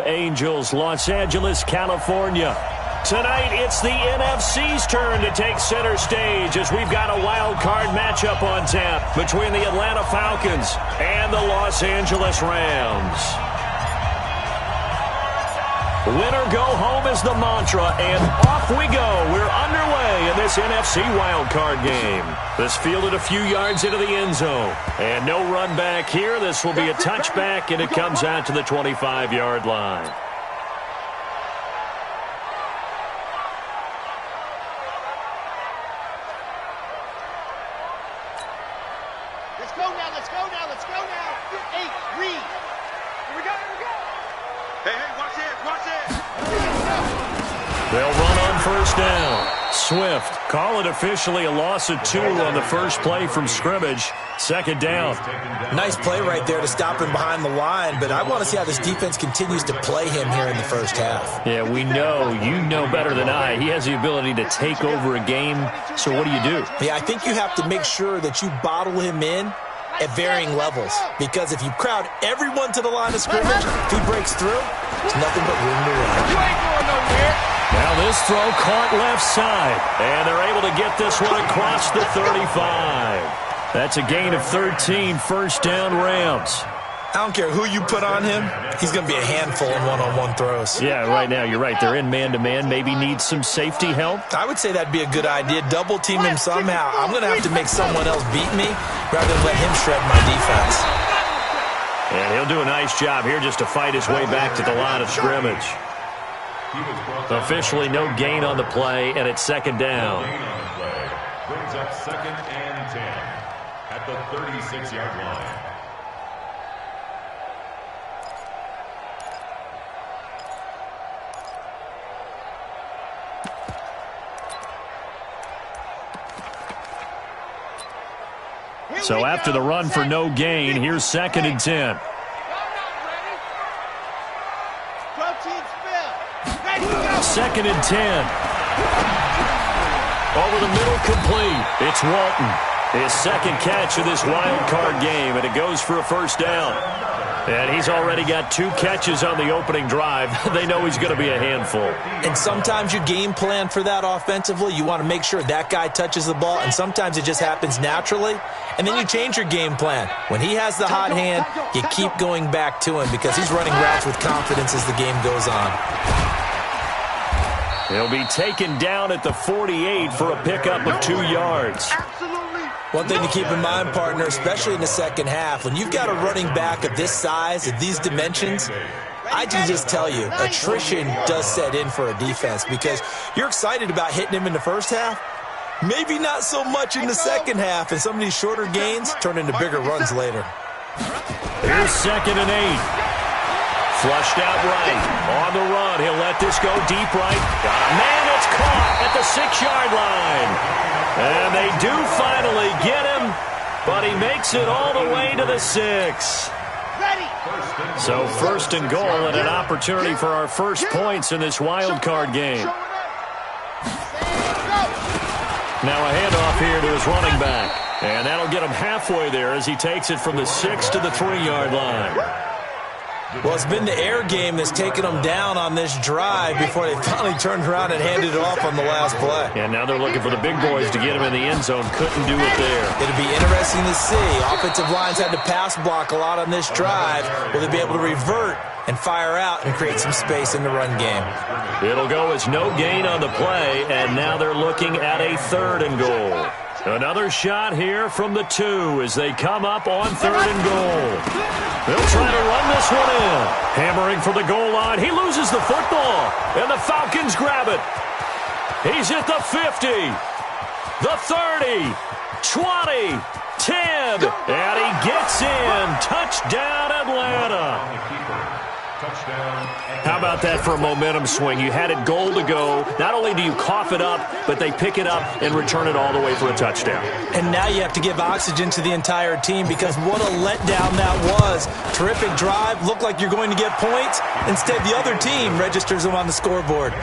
Angels, Los Angeles, California. Tonight, it's the NFC's turn to take center stage as we've got a wild card matchup on tap between the Atlanta Falcons and the Los Angeles Rams. Winner go home is the mantra, and off we go. We're underway in this NFC wildcard game. This fielded a few yards into the end zone. And no run back here. This will be a touchback, and it comes out to the 25-yard line. Let's go now, let's go now, let's go now. Hey, read. Here we go, here we go. Hey, watch it, watch it. They'll run on first down. Swift, call it officially a loss of 2 on the first play from scrimmage. Second down. Nice play right there to stop him behind the line, but I want to see how this defense continues to play him here in the first half. Yeah, we know, you know better than I, he has the ability to take over a game. So what do you do? Yeah, I think you have to make sure that you bottle him in at varying levels, because if you crowd everyone to the line of scrimmage, if he breaks through, there's nothing but room to run. You ain't going nowhere. Now this throw caught left side, and they're able to get this one across the 35. That's a gain of 13, first down Rams. I don't care who you put on him, he's going to be a handful in one-on-one throws. Yeah, right now, you're right. They're in man-to-man, maybe need some safety help. I would say that'd be a good idea. Double team him somehow. I'm going to have to make someone else beat me rather than let him shred my defense. And he'll do a nice job here just to fight his way back to the line of scrimmage. Officially no gain on the play, and it's second down. Brings up second and 10 at the 36-yard line. So after the run for no gain, here's second and 10. Second and 10. Over the middle, complete. It's Walton. His second catch of this wild card game, and it goes for a first down. And he's already got 2 catches on the opening drive. They know he's going to be a handful. And sometimes you game plan for that offensively. You want to make sure that guy touches the ball, and sometimes it just happens naturally. And then you change your game plan. When he has the hot hand, you keep going back to him because he's running routes with confidence as the game goes on. He'll be taken down at the 48 for a pickup of 2 yards. One thing to keep in mind, partner, especially in the second half, when you've got a running back of this size, of these dimensions, I can just tell you, attrition does set in for a defense because you're excited about hitting him in the first half. Maybe not so much in the second half, and some of these shorter gains turn into bigger runs later. Here's second and 8. Flushed out right. On the run. He'll let this go deep right. Got a man that's caught at the 6-yard line. And they do finally get him, but he makes it all the way to the 6. So first and goal and an opportunity for our first points in this wild card game. Now a handoff here to his running back. And that'll get him halfway there as he takes it from the 6 to the 3-yard line. Well, it's been the air game that's taken them down on this drive before they finally turned around and handed it off on the last play. And now they're looking for the big boys to get him in the end zone. Couldn't do it there. It'll be interesting to see. Offensive lines had to pass block a lot on this drive. Will they be able to revert and fire out and create some space in the run game? It'll go as no gain on the play, and now they're looking at a 3rd and goal. Another shot here from the 2 as they come up on 3rd and goal. They'll try to run this one in. Hammering for the goal line. He loses the football, and the Falcons grab it. He's at the 50, the 30, 20, 10, and he gets in. Touchdown, Atlanta. How about that for a momentum swing? You had it goal to go. Not only do you cough it up, but they pick it up and return it all the way for a touchdown. And now you have to give oxygen to the entire team because what a letdown that was. Terrific drive. Looked like you're going to get points. Instead, the other team registers them on the scoreboard.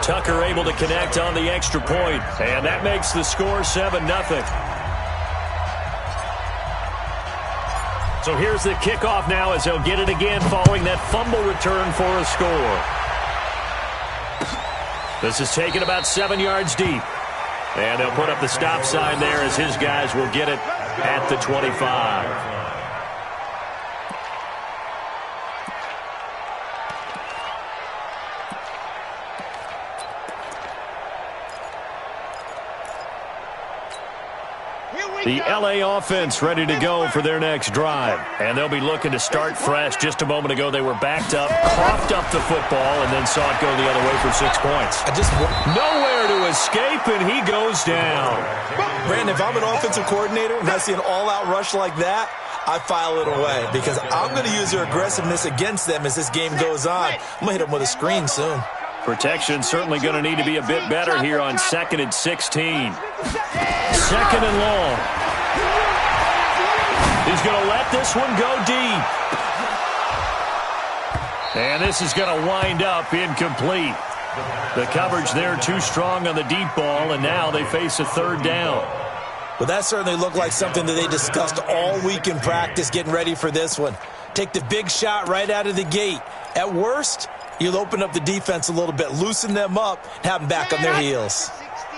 Tucker able to connect on the extra point, and that makes the score 7-0. So here's the kickoff now as they'll get it again following that fumble return for a score. This is taken about 7 yards deep. And they'll put up the stop sign there as his guys will get it at the 25. The LA offense ready to go for their next drive. And they'll be looking to start fresh. Just a moment ago, they were backed up, coughed up the football, and then saw it go the other way for 6 points. Nowhere to escape, and he goes down. Brandon, if I'm an offensive coordinator and I see an all-out rush like that, I file it away because I'm going to use their aggressiveness against them as this game goes on. I'm going to hit them with a screen soon. Protection certainly going to need to be a bit better here on 2nd and 16. 2nd and long. He's going to let this one go deep. And this is going to wind up incomplete. The coverage there too strong on the deep ball, and now they face a 3rd down. Well, that certainly looked like something that they discussed all week in practice getting ready for this one. Take the big shot right out of the gate. At worst, you'll open up the defense a little bit, loosen them up, and have them back on their heels.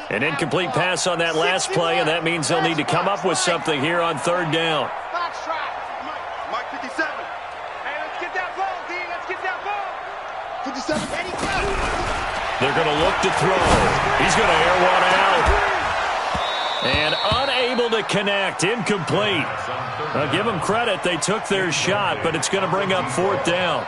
An incomplete pass on that last play, and that means they'll need to come up with something here on 3rd down. Mike 57. Hey, let's get that ball, D. Let's get that ball. 57. They're going to look to throw. He's going to air one out. And unable to connect. Incomplete. I'll give them credit. They took their shot, but it's going to bring up 4th down.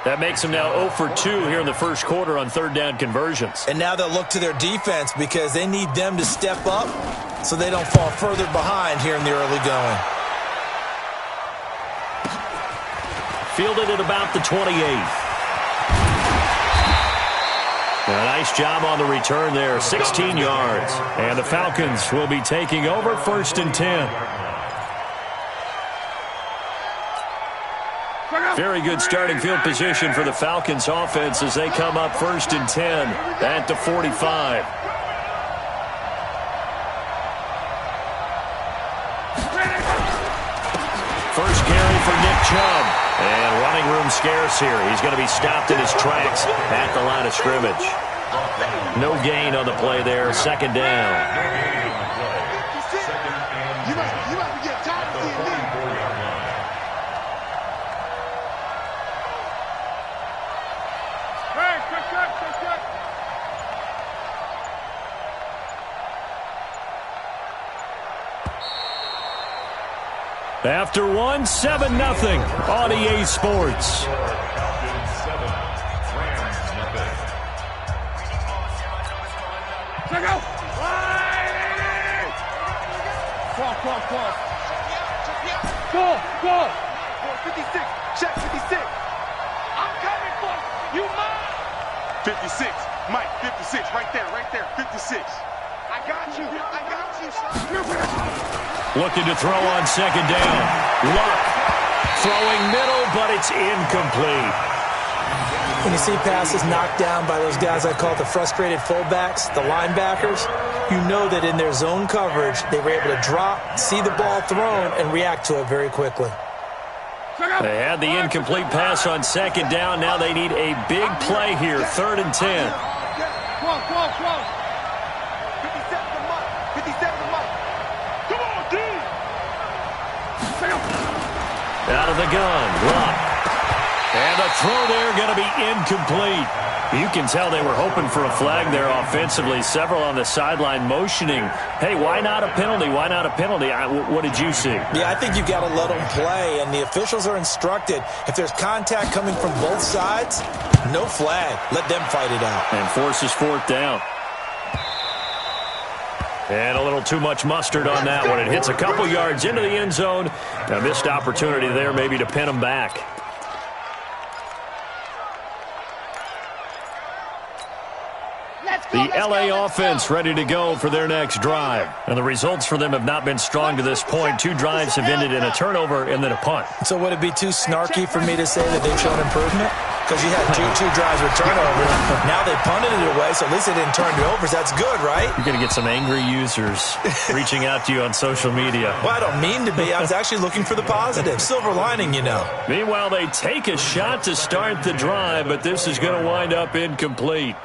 That makes them now 0 for 2 here in the first quarter on 3rd down conversions. And now they'll look to their defense because they need them to step up so they don't fall further behind here in the early going. Fielded at about the 28. A nice job on the return there, 16 yards. And the Falcons will be taking over 1st and 10. Very good starting field position for the Falcons offense as they come up 1st and 10 at the 45. First carry for Nick Chubb. And running room scarce here. He's going to be stopped in his tracks at the line of scrimmage. No gain on the play there. 2nd down. After one, 7-0 on EA Sports. Go. 56. Check 56. I'm coming for you, Mike. 56. Mike, 56. Right there. 56. I got you, son. Looking to throw on 2nd down. Luck throwing middle, but it's incomplete. When you see passes knocked down by those guys I call the frustrated fullbacks, the linebackers, you know that in their zone coverage, they were able to drop, see the ball thrown, and react to it very quickly. They had the incomplete pass on 2nd down. Now they need a big play here, 3rd and 10. Close. 57 to Mike. Come on, D. Out of the gun, Luck. And the throw there going to be incomplete. You can tell they were hoping for a flag there offensively. Several on the sideline motioning, hey, why not a penalty? Why not a penalty? What did you see? Yeah, I think you've got to let them play, and the officials are instructed. If there's contact coming from both sides, no flag. Let them fight it out. And forces 4th down. And a little too much mustard on that one. It hits a couple yards into the end zone. A missed opportunity there maybe to pin them back. The LA offense ready to go for their next drive. And the results for them have not been strong to this point. 2 drives have ended in a turnover and then a punt. So would it be too snarky for me to say that they've shown improvement? because you had two drives with turnovers. Now they punted it away, so at least they didn't turn it over. So that's good, right? You're going to get some angry users reaching out to you on social media. Well, I don't mean to be. I was actually looking for the positive. Silver lining, you know. Meanwhile, they take a shot to start the drive, but this is going to wind up incomplete.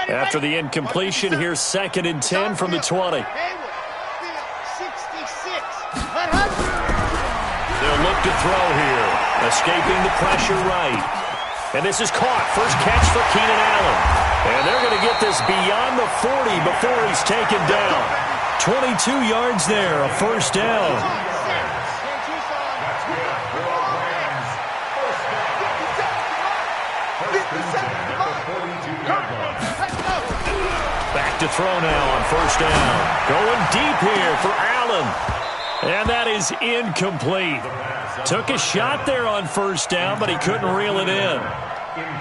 After the incompletion, here's 2nd and 10 from the 20. They'll look to throw here, escaping the pressure right. And this is caught. First catch for Keenan Allen. And they're going to get this beyond the 40 before he's taken down. 22 yards there, a first down. Back to throw now on first down. Going deep here for Allen. And that is incomplete. Took a shot there on first down, but he couldn't reel it in.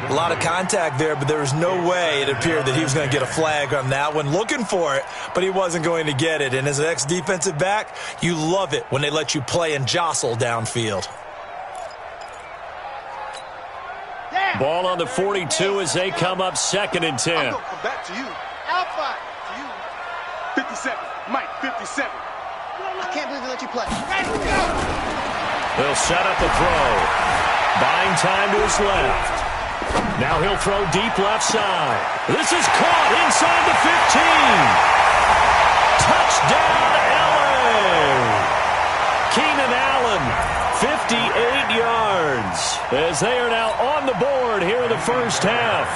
A lot of contact there, but there was no way it appeared that he was going to get a flag on that one. Looking for it, but he wasn't going to get it. And as an ex-defensive back, you love it when they let you play and jostle downfield. Ball on the 42 as they come up 2nd and 10. Back to you. Alpha. To you. 57. Mike, 57. I can't believe they let you play. They'll set up a throw. Buying time to his left. Now he'll throw deep left side. This is caught inside the 15. Touchdown, LA. Keenan Allen, 58 yards, as they are now on the board here in the first half.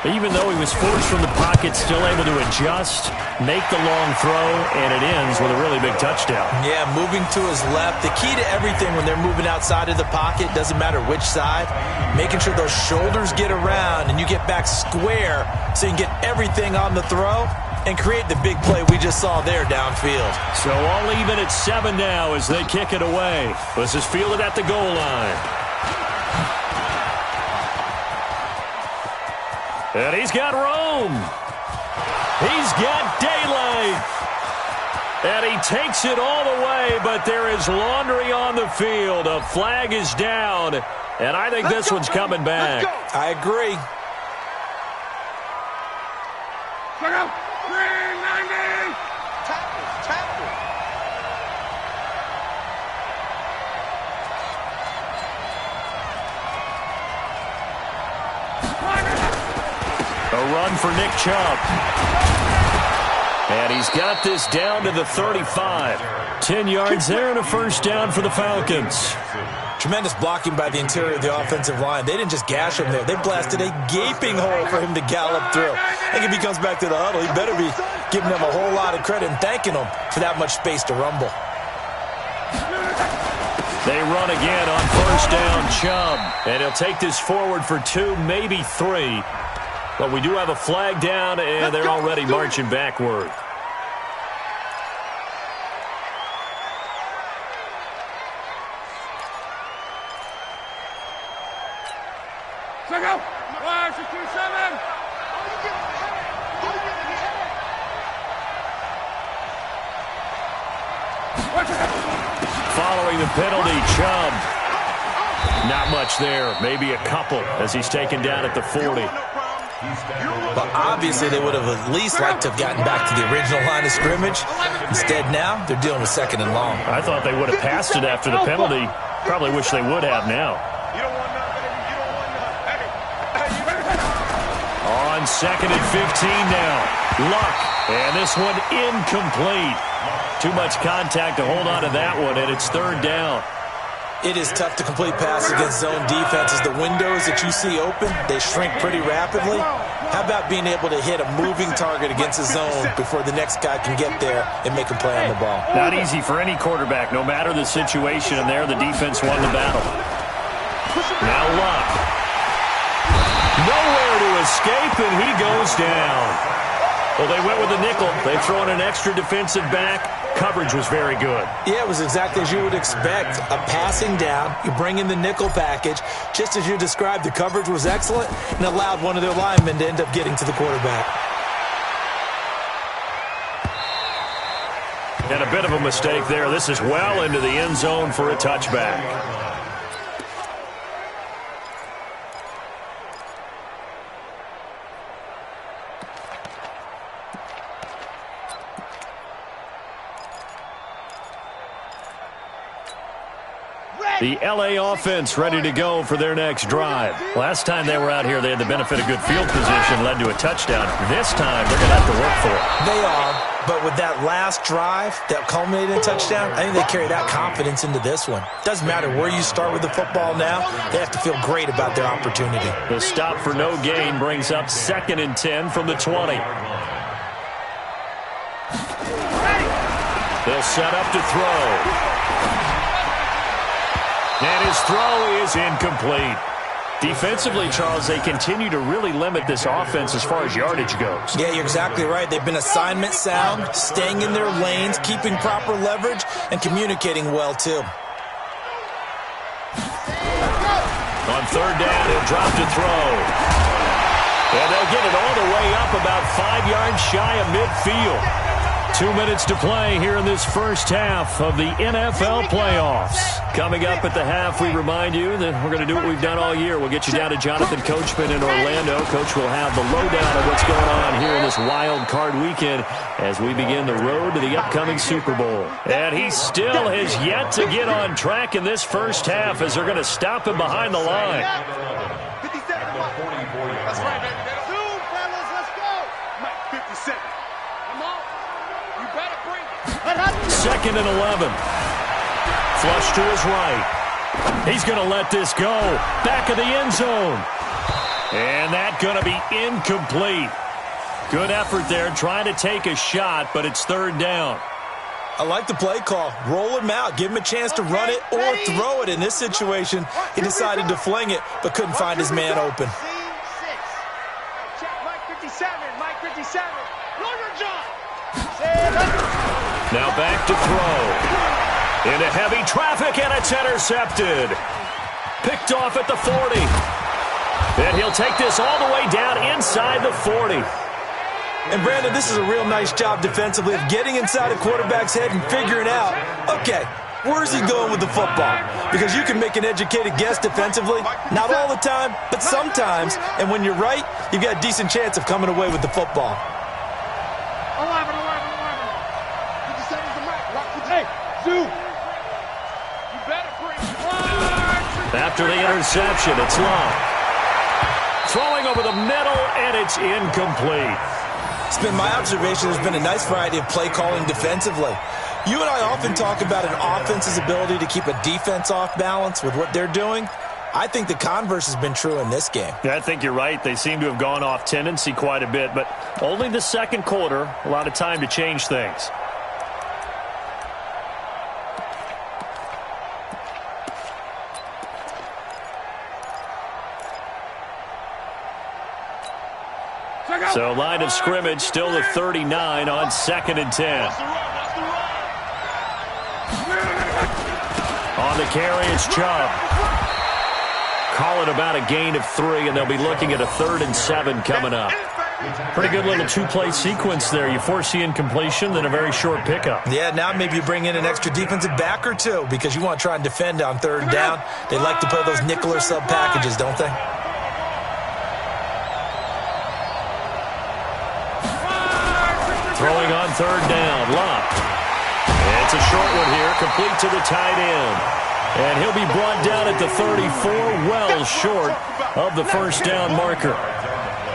Even though he was forced from the pocket, still able to adjust, make the long throw, and it ends with a really big touchdown. Yeah, moving to his left. The key to everything when they're moving outside of the pocket, doesn't matter which side, making sure those shoulders get around and you get back square so you can get everything on the throw and create the big play we just saw there downfield. So all even at 7 now as they kick it away. This is fielded at the goal line. And he's got room. He's got daylight. And he takes it all the way, but there is laundry on the field. A flag is down, and I think this one's coming back. I agree. A run for Nick Chubb. And he's got this down to the 35. 10 yards there and a first down for the Falcons. Tremendous blocking by the interior of the offensive line. They didn't just gash him there. They blasted a gaping hole for him to gallop through. I think if he comes back to the huddle, he better be giving them a whole lot of credit and thanking them for that much space to rumble. They run again on first down, Chubb. And he'll take this forward for 2, maybe 3. But we do have a flag down, and they're already marching backward. Following the penalty, Chubb. Not much there, maybe a couple as he's taken down at the 40. But obviously they would have at least liked to have gotten back to the original line of scrimmage. Instead now, they're dealing with 2nd and long. I thought they would have passed it after the penalty. Probably wish they would have now. On 2nd and 15 now. Luck. And this one incomplete. Too much contact to hold on to that one, and it's 3rd down. It is tough to complete passes against zone defenses. The windows that you see open, they shrink pretty rapidly. How about being able to hit a moving target against a zone before the next guy can get there and make a play on the ball? Not easy for any quarterback, no matter the situation, and there the defense won the battle. Now Luck. Nowhere to escape, and he goes down. Well, they went with the nickel. They throw in an extra defensive back. Coverage was very good. Yeah, it was exactly as you would expect. A passing down, you bring in the nickel package. Just as you described, the coverage was excellent and allowed one of their linemen to end up getting to the quarterback. And a bit of a mistake there. This is well into the end zone for a touchback. The LA offense ready to go for their next drive. Last time they were out here, they had the benefit of good field position, led to a touchdown. This time, they're going to have to work for it. They are, but with that last drive that culminated in a touchdown, I think they carry that confidence into this one. Doesn't matter where you start with the football now, they have to feel great about their opportunity. The stop for no gain brings up 2nd and 10 from the 20. They'll set up to throw. And his throw is incomplete. Defensively, Charles, they continue to really limit this offense as far as yardage goes. Yeah, you're exactly right. They've been assignment sound, staying in their lanes, keeping proper leverage, and communicating well, too. On 3rd down, he'll drop to throw. And they'll get it all the way up about 5 yards shy of midfield. 2 minutes to play here in this first half of the NFL playoffs. Coming up at the half, we remind you that we're going to do what we've done all year. We'll get you down to Jonathan Coachman in Orlando. Coach will have the lowdown of what's going on here in this wild card weekend as we begin the road to the upcoming Super Bowl. And he still has yet to get on track in this first half as they're going to stop him behind the line. 57. That's right, baby. Zoom, fellas, let's go. Mike, 57. Come on. You better bring it. 2nd and 11. Flush to his right. He's going to let this go. Back of the end zone. And that's going to be incomplete. Good effort there trying to take a shot, but it's 3rd down. I like the play call. Roll him out. Give him a chance to run it or throw it. In this situation, he decided to fling it, but couldn't find his man open. Check Mike 57. Mike 57. Roll your jaw. Now back to throw. Into heavy traffic, and it's intercepted. Picked off at the 40. And he'll take this all the way down inside the 40. And, Brandon, this is a real nice job defensively of getting inside a quarterback's head and figuring out, okay, where's he going with the football? Because you can make an educated guess defensively, not all the time, but sometimes. And when you're right, you've got a decent chance of coming away with the football. 11. 57's the mic. Hey, Zoo. You better bring it. After the interception, it's long. Throwing over the middle, and it's incomplete. It's been my observation there's been a nice variety of play calling defensively. You and I often talk about an offense's ability to keep a defense off balance with what they're doing. I think the converse has been true in this game. Yeah, I think you're right. They seem to have gone off tendency quite a bit, but only the 2nd quarter, a lot of time to change things. So line of scrimmage still the 39 on 2nd and 10. On the carry, it's Chubb. Call it about a gain of 3, and they'll be looking at a 3rd and 7 coming up. Pretty good little 2-play sequence there. You force the incompletion, then a very short pickup. Yeah, now maybe you bring in an extra defensive back or two because you want to try and defend on 3rd down. They like to play those nickel or sub packages, don't they? Throwing on 3rd down, Lott. It's a short one here, complete to the tight end. And he'll be brought down at the 34, well short of the 1st down marker.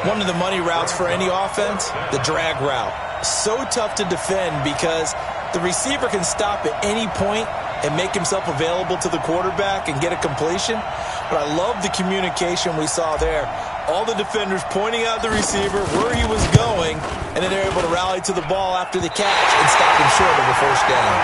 One of the money routes for any offense, the drag route. So tough to defend because the receiver can stop at any point and make himself available to the quarterback and get a completion. But I love the communication we saw there. All the defenders pointing out the receiver where he was going, and then they're able to rally to the ball after the catch and stop him short of a 1st down.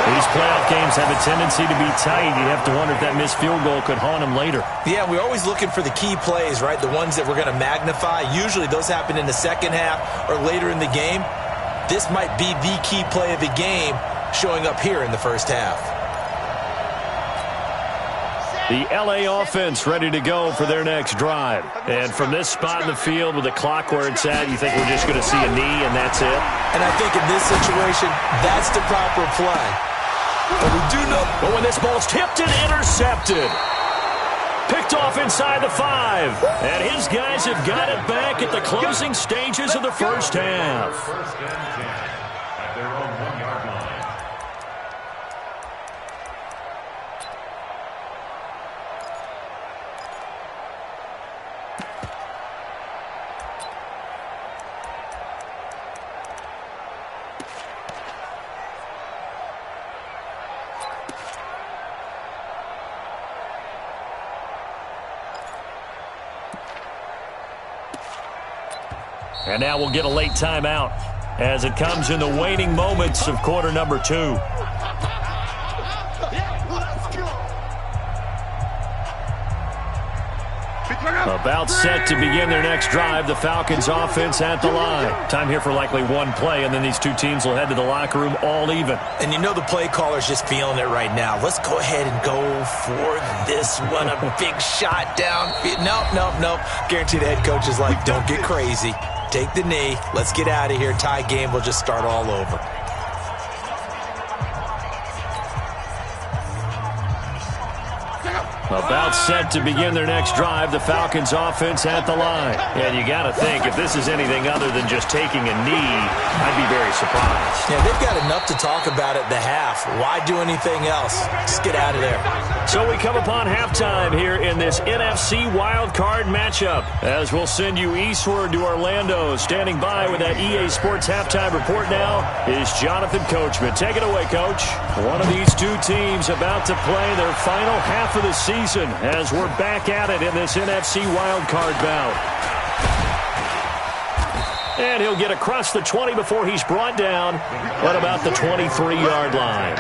These playoff games have a tendency to be tight. You have to wonder if that missed field goal could haunt him later. Yeah, we're always looking for the key plays, right? The ones that we're going to magnify. Usually those happen in the 2nd half or later in the game. This might be the key play of the game showing up here in the 1st half. The LA offense ready to go for their next drive. And from this spot in the field with the clock where it's at, you think we're just going to see a knee and that's it? And I think in this situation, that's the proper play. But we do know. But when this ball's tipped and intercepted. Picked off inside the 5. And his guys have got it back at the closing stages of the 1st half. 1st and 10 at their own 1-yard line. And now we'll get a late timeout as it comes in the waning moments of quarter number 2. About set to begin their next drive. The Falcons offense at the line. Time here for likely one play, and then these two teams will head to the locker room all even. And you know the play caller's just feeling it right now. Let's go ahead and go for this one. A big shot down. Nope. Guarantee the head coach is like, don't get crazy. Take the knee. Let's get out of here. Tie game will just start all over. About set to begin their next drive. The Falcons offense at the line. And you got to think, if this is anything other than just taking a knee, I'd be very surprised. Yeah, they've got enough to talk about at the half. Why do anything else? Just get out of there. So we come upon halftime here in this NFC wildcard matchup, as we'll send you eastward to Orlando. Standing by with that EA Sports halftime report now is Jonathan Coachman. Take it away, Coach. One of these two teams about to play their final half of the season as we're back at it in this NFC wildcard bout. And he'll get across the 20 before he's brought down at about the 23-yard line.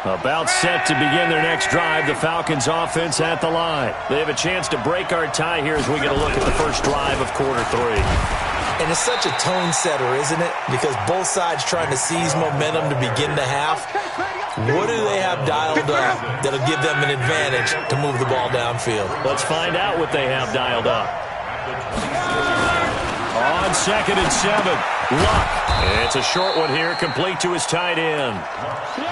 About set to begin their next drive. The Falcons offense at the line. They have a chance to break our tie here as we get a look at the first drive of quarter 3. And it's such a tone setter, isn't it? Because both sides trying to seize momentum to begin the half. What do they have dialed up that'll give them an advantage to move the ball downfield? Let's find out what they have dialed up. On 2nd and 7, Luck. It's a short one here, complete to his tight end.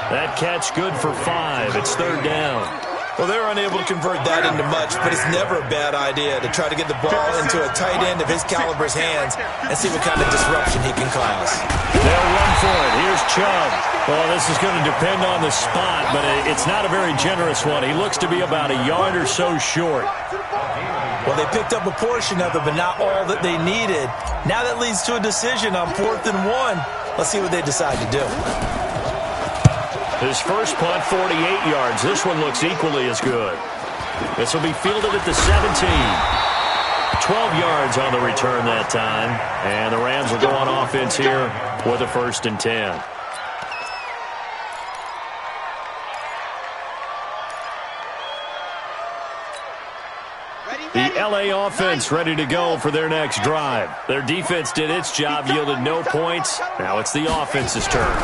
That catch good for 5. It's 3rd down. Well, they're unable to convert that into much, but it's never a bad idea to try to get the ball into a tight end of his caliber's hands and see what kind of disruption he can cause. They'll run for it. Here's Chubb. Well, this is going to depend on the spot, but it's not a very generous one. He looks to be about a yard or so short. Well, they picked up a portion of it, but not all that they needed. Now that leads to a decision on 4th and 1. Let's see what they decide to do. His first punt, 48 yards. This one looks equally as good. This will be fielded at the 17. 12 yards on the return that time. And the Rams will go on offense here with a 1st and 10. The LA offense ready to go for their next drive. Their defense did its job, yielded no points. Now it's the offense's turn.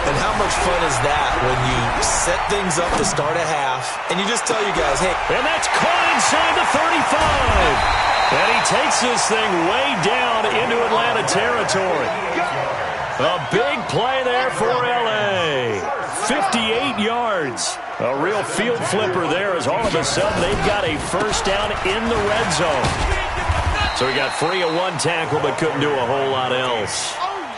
And how much fun is that when you set things up to start a half and you just tell you guys, hey. And that's caught inside the 35. And he takes this thing way down into Atlanta territory. A big play there for LA. 58 yards. A real field flipper there as all of a sudden they've got a 1st down in the red zone. So he got free of 1 tackle but couldn't do a whole lot else.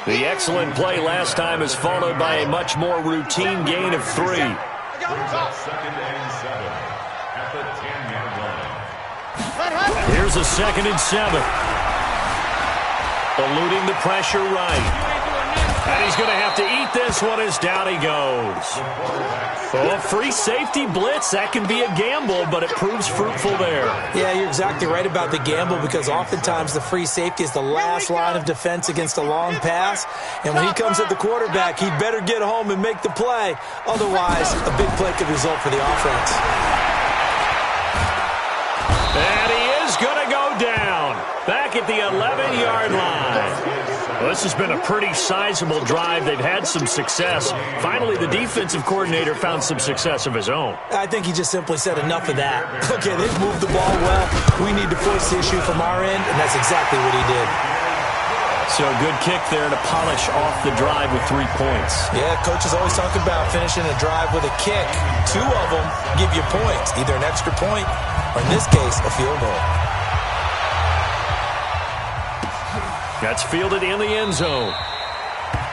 The excellent play last time is followed by a much more routine gain of 3. 2nd and 7 at the 10-yard line. Here's a 2nd and 7. Eluding the pressure right. And he's going to have to eat this one as down he goes. Oh, free safety blitz. That can be a gamble, but it proves fruitful there. Yeah, you're exactly right about the gamble because oftentimes the free safety is the last line of defense against a long pass. And when he comes at the quarterback, he'd better get home and make the play. Otherwise, a big play could result for the offense. And he is going to go down back at the 11-yard line. Well, this has been a pretty sizable drive. They've had some success. Finally, the defensive coordinator found some success of his own. I think he just simply said enough of that. Okay, they've moved the ball well. We need to force the issue from our end, and that's exactly what he did. So a good kick there to polish off the drive with 3 points. Yeah, coaches always talk about finishing a drive with a kick. 2 of them give you points, either an extra point or, in this case, a field goal. That's fielded in the end zone.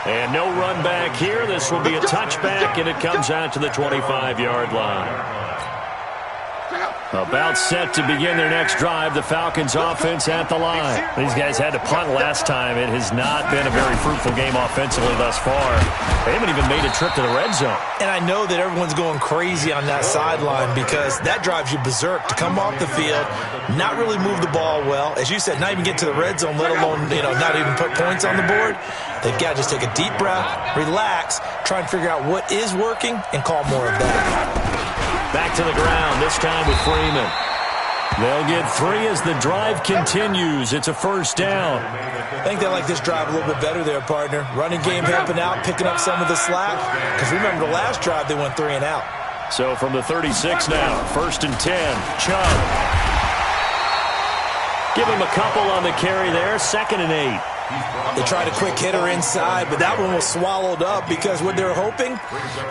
And no run back here. This will be a touchback, and it comes out to the 25-yard line. About set to begin their next drive, the Falcons offense at the line. These guys had to punt last time. It has not been a very fruitful game offensively thus far. They haven't even made a trip to the red zone. And I know that everyone's going crazy on that sideline because that drives you berserk to come off the field, not really move the ball well. As you said, not even get to the red zone, let alone, not even put points on the board. They've got to just take a deep breath, relax, try and figure out what is working, and call more of that. Back to the ground, this time with Freeman. They'll get 3 as the drive continues. It's a first down. I think they like this drive a little bit better there, partner. Running game helping out, picking up some of the slack. Because remember, the last drive they went 3 and out. So from the 36 now, 1st and 10, Chubb. Give him a couple on the carry there, 2nd and 8. They tried a quick hitter inside, but that one was swallowed up because what they're hoping,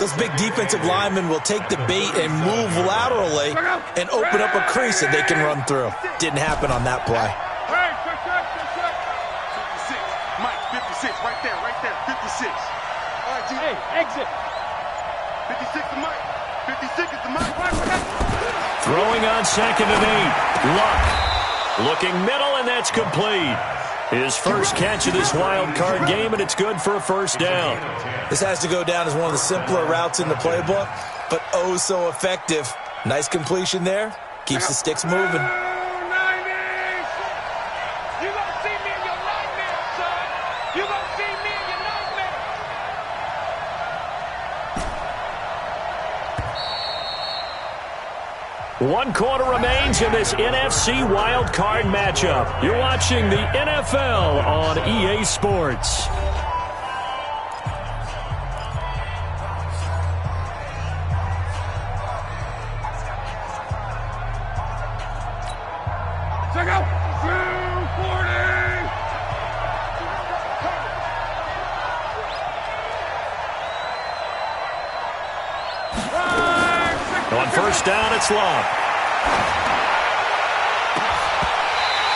those big defensive linemen will take the bait and move laterally and open up a crease that they can run through. Didn't happen on that play. 56. Mike, 56, right there, 56. All right, G. Hey, exit. 56 to Mike. 56 is the Mike. Throwing on 2nd and 8. Luck. Looking middle, and that's complete. His first catch of this wild card game, and it's good for a first down. This has to go down as one of the simpler routes in the playbook, but oh so effective. Nice completion there. Keeps the sticks moving. 90s. You gonna see me in your nightmare, son. You gonna see me in your nightmare. One quarter remains in this NFC wild card matchup. You're watching the NFL on EA Sports. Check out. 240. On first down, it's Love.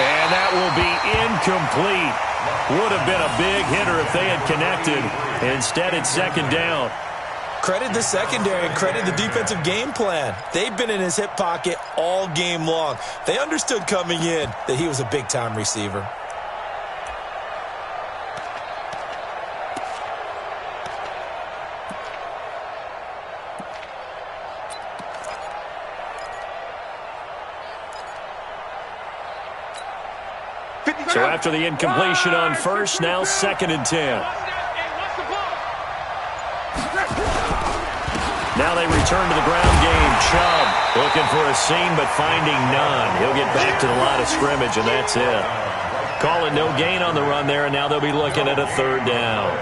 And that will be incomplete. Would have been a big hitter if they had connected. Instead, it's 2nd down. Credit the secondary and credit the defensive game plan. They've been in his hip pocket all game long. They understood coming in that he was a big-time receiver. So after the incompletion on first, now 2nd and 10. Now they return to the ground game. Chubb looking for a seam but finding none. He'll get back to the line of scrimmage, and that's it. Call it no gain on the run there, and now they'll be looking at a 3rd down.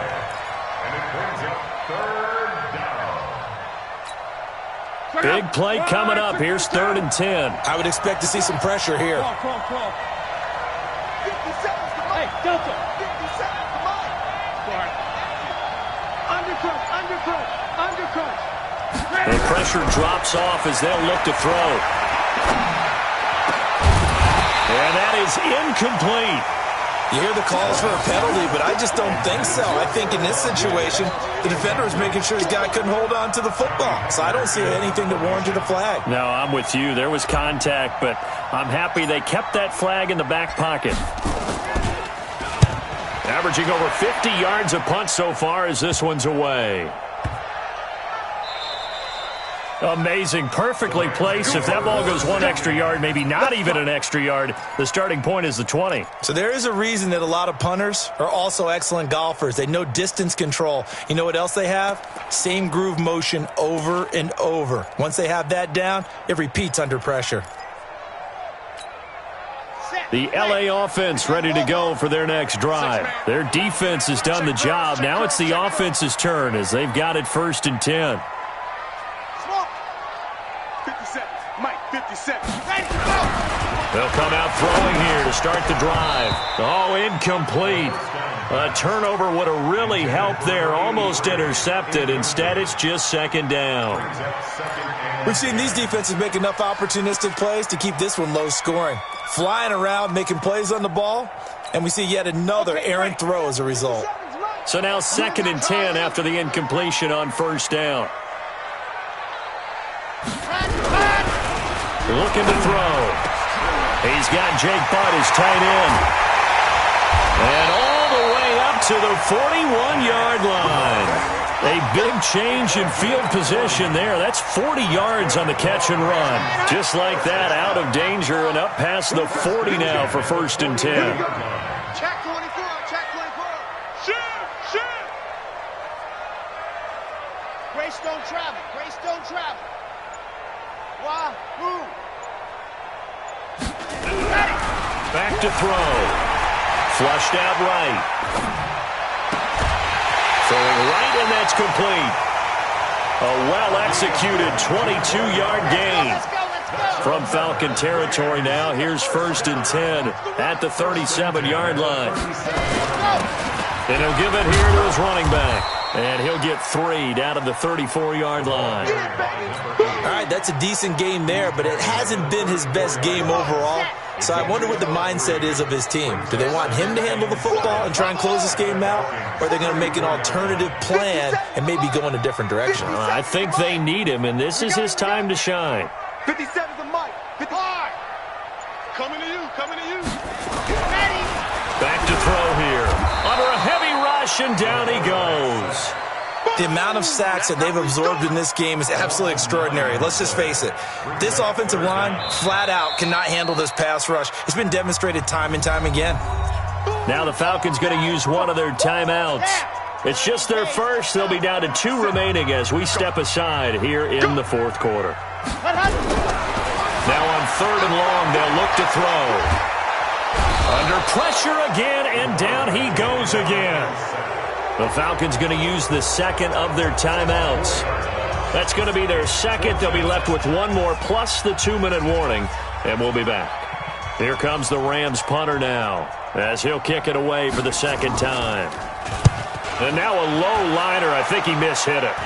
Big play coming up. Here's 3rd and 10. I would expect to see some pressure here. Crawl. Hey, Delta. 57 to Mike. Undercut. And pressure drops off as they'll look to throw. And that is incomplete. You hear the calls for a penalty, but I just don't think so. I think in this situation, the defender is making sure his guy couldn't hold on to the football. So I don't see anything that warranted a flag. No, I'm with you. There was contact, but I'm happy they kept that flag in the back pocket. Averaging over 50 yards a punt so far as this one's away. Amazing. Perfectly placed. If that ball goes 1 extra yard, maybe not even an extra yard, the starting point is the 20. So there is a reason that a lot of punters are also excellent golfers. They know distance control. You know what else they have? Same groove motion over and over. Once they have that down, it repeats under pressure. The LA offense ready to go for their next drive. Their defense has done the job. Now it's the offense's turn as they've got it 1st and 10. 57. Mike, 57. They'll come out throwing here to start the drive. Oh, incomplete. A turnover would have really helped there. Almost intercepted. Instead, it's just 2nd down. We've seen these defenses make enough opportunistic plays to keep this one low scoring. Flying around, making plays on the ball, and we see yet another errant throw as a result. So now 2nd and 10 after the incompletion on 1st down. looking to throw. He's got Jake Butt, his tight end. And all the way up to the 41-yard line. A big change in field position there. That's 40 yards on the catch and run. Just like that, out of danger and up past the 40 now for 1st and 10. Check 24, check 24. Shoot, shoot. Grace don't travel, Grace don't travel. Wahoo! Back to throw. Flushed out right. Throwing right, and that's complete. A well-executed 22-yard gain. From Falcon territory now, here's 1st and 10 at the 37-yard line. And he'll give it here to his running back. And he'll get 3 down to the 34-yard line. All right, that's a decent game there, but it hasn't been his best game overall. So I wonder what the mindset is of his team. Do they want him to handle the football and try and close this game out? Or are they going to make an alternative plan and maybe go in a different direction? I think they need him, and this is his time to shine. 57 to Mike. 55. Coming to you, coming to you. Back to throw here. Under a heavy rush, and down he goes. The amount of sacks that they've absorbed in this game is absolutely extraordinary. Let's just face it. This offensive line, flat out, cannot handle this pass rush. It's been demonstrated time and time again. Now the Falcons going to use one of their timeouts. It's just their first. They'll be down to 2 remaining as we step aside here in the 4th quarter. Now on 3rd and long, they'll look to throw. Under pressure again, and down he goes again. The Falcons going to use the second of their timeouts. That's going to be their second. They'll be left with one more plus the 2-minute warning, and we'll be back. Here comes the Rams punter now as he'll kick it away for the second time. And now a low liner. I think he mishit it.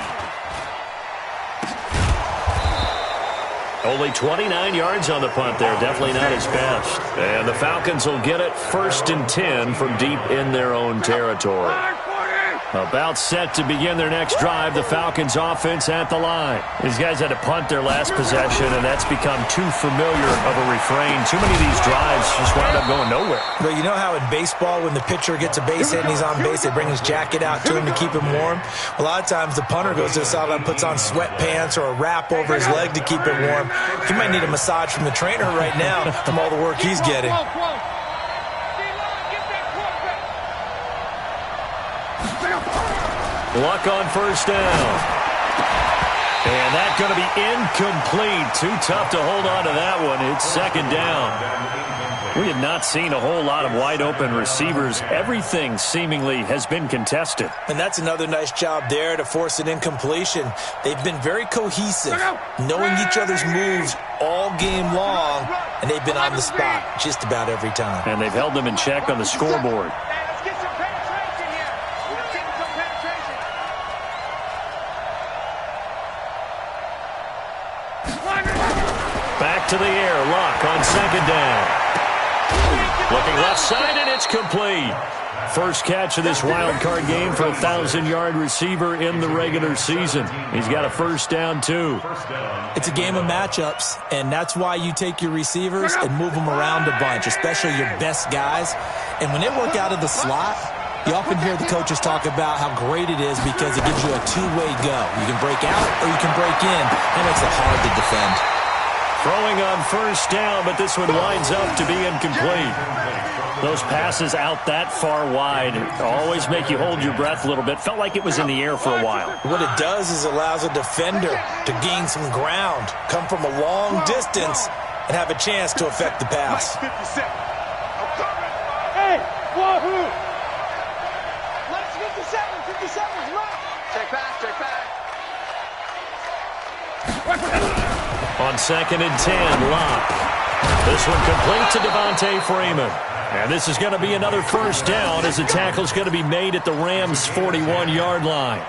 Only 29 yards on the punt there. Definitely not his best. And the Falcons will get it 1st and 10 from deep in their own territory. About set to begin their next drive, the Falcons offense at the line. These guys had to punt their last possession, and that's become too familiar of a refrain. Too many of these drives just wound up going nowhere. But you know how in baseball, when the pitcher gets a base hit and he's on base, they bring his jacket out to him to keep him warm? A lot of times the punter goes to the sideline, puts on sweatpants or a wrap over his leg to keep him warm. He might need a massage from the trainer right now from all the work he's getting. Luck on 1st down. And that's going to be incomplete. Too tough to hold on to that one. It's 2nd down. We have not seen a whole lot of wide-open receivers. Everything seemingly has been contested. And that's another nice job there to force an incompletion. They've been very cohesive, knowing each other's moves all game long, and they've been on the spot just about every time. And they've held them in check on the scoreboard. Back to the air, Luck on 2nd down. Looking left side, and it's complete. First catch of this wild card game for a 1,000-yard receiver in the regular season. He's got a 1st down, too. It's a game of matchups, and that's why you take your receivers and move them around a bunch, especially your best guys. And when they work out of the slot, you often hear the coaches talk about how great it is because it gives you a two-way go. You can break out or you can break in. That makes it hard to defend. Throwing on 1st down, but this one winds up to be incomplete. Those passes out that far wide always make you hold your breath a little bit. Felt like it was in the air for a while. What it does is allows a defender to gain some ground, come from a long distance, and have a chance to affect the pass. Hey, wahoo! Let's 57's right. Check back, check back. On 2nd and 10, Locke. This one complete to Devontae Freeman. And this is going to be another 1st down as the tackle's going to be made at the Rams' 41-yard line.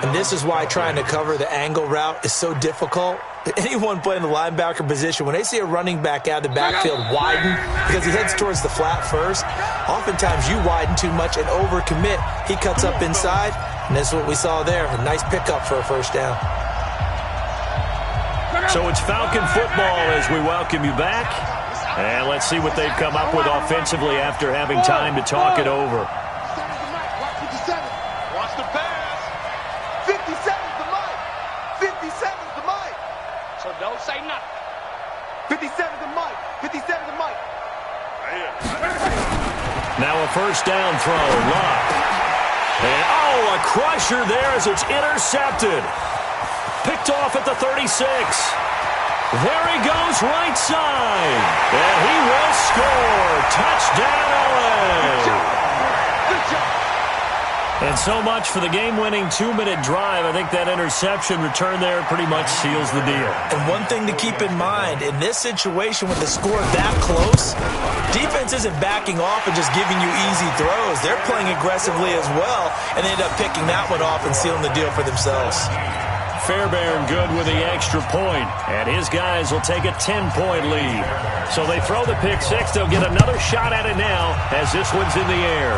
And this is why trying to cover the angle route is so difficult. Anyone playing the linebacker position, when they see a running back out of the backfield widen because he heads towards the flat first, oftentimes you widen too much and overcommit. He cuts up inside, and that's what we saw there. A nice pickup for a 1st down. So it's Falcon football as we welcome you back. And let's see what they've come up with offensively after having time to talk it over. Watch the pass. 57's the mic. 57's the mic. So don't say nothing. 57's the mic. 57's the mic. Now a first down throw. Lock. And, a crusher there as it's intercepted. Picked off at the 36. There he goes right side. And he will score. Touchdown, LA. And so much for the game-winning 2-minute drive. I think that interception return there pretty much seals the deal. And one thing to keep in mind, in this situation with the score that close, defense isn't backing off and just giving you easy throws. They're playing aggressively as well, and they end up picking that one off and sealing the deal for themselves. Fairbairn good with the extra point, and his guys will take a 10-point lead. So they throw the pick six. They'll get another shot at it now as this one's in the air.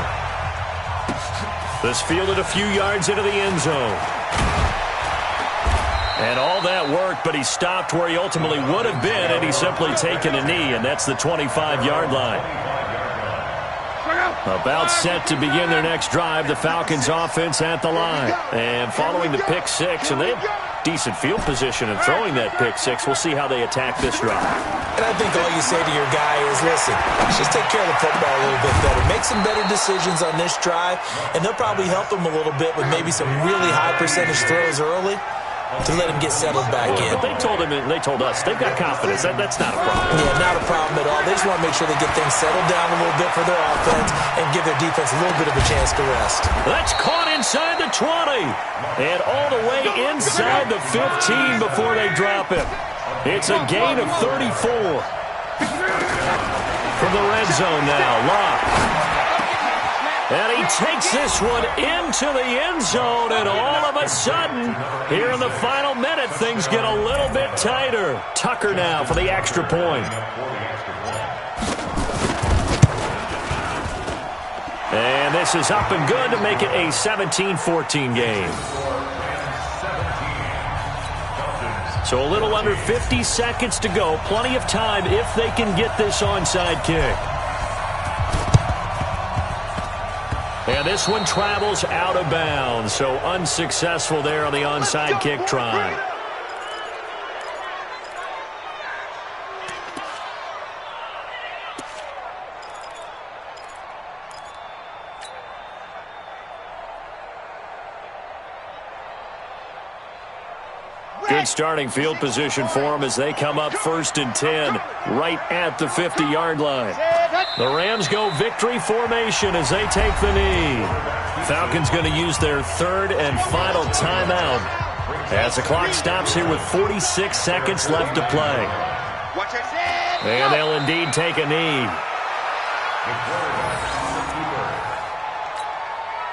This fielded a few yards into the end zone. And all that work, but he stopped where he ultimately would have been had he simply taken a knee, and that's the 25-yard line. About set to begin their next drive, the Falcons offense at the line. And following the pick six, and they have decent field position in throwing that pick six. We'll see how they attack this drive. And I think all you say to your guy is, listen, just take care of the football a little bit better. Make some better decisions on this drive, and they'll probably help him a little bit with maybe some really high percentage throws early to let him get settled back in. But they told us they've got confidence. That's not a problem. Yeah, not a problem at all. They just want to make sure they get things settled down a little bit for their offense and give their defense a little bit of a chance to rest. That's caught inside the 20 and all the way inside the 15 before they drop it. It's a gain of 34. From the red zone now, Locke. And he takes this one into the end zone, and all of a sudden, here in the final minute, things get a little bit tighter. Tucker now for the extra point. And this is up and good to make it a 17-14 game. So a little under 50 seconds to go. Plenty of time if they can get this onside kick. And this one travels out of bounds, so unsuccessful there on the onside kick try. Good starting field position for them as they come up 1st and 10 right at the 50-yard line. The Rams go victory formation as they take the knee. Falcons going to use their 3rd and final timeout as the clock stops here with 46 seconds left to play. And they'll indeed take a knee.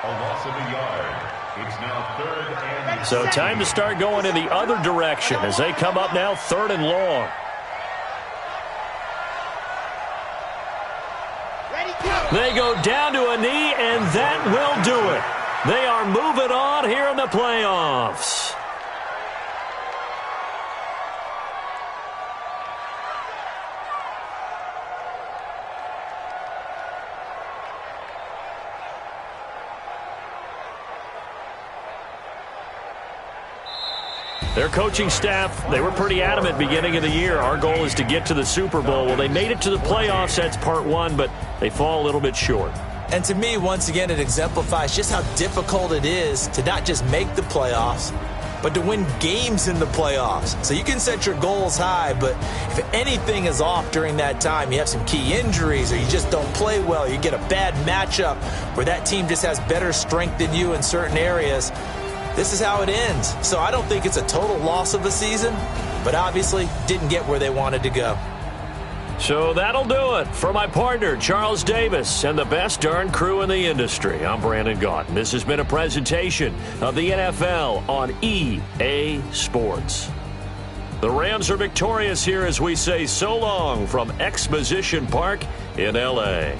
A loss of a yard. It's now 3rd and... So time to start going in the other direction as they come up now 3rd and long. They go down to a knee, and that will do it. They are moving on here in the playoffs. Their coaching staff, they were pretty adamant beginning of the year. Our goal is to get to the Super Bowl. Well, they made it to the playoffs. That's part one, but they fall a little bit short. And to me, once again, it exemplifies just how difficult it is to not just make the playoffs, but to win games in the playoffs. So you can set your goals high, but if anything is off during that time, you have some key injuries or you just don't play well, you get a bad matchup where that team just has better strength than you in certain areas, this is how it ends. So I don't think it's a total loss of a season, but obviously didn't get where they wanted to go. So that'll do it for my partner, Charles Davis, and the best darn crew in the industry. I'm Brandon Gaudin. This has been a presentation of the NFL on EA Sports. The Rams are victorious here as we say so long from Exposition Park in L.A.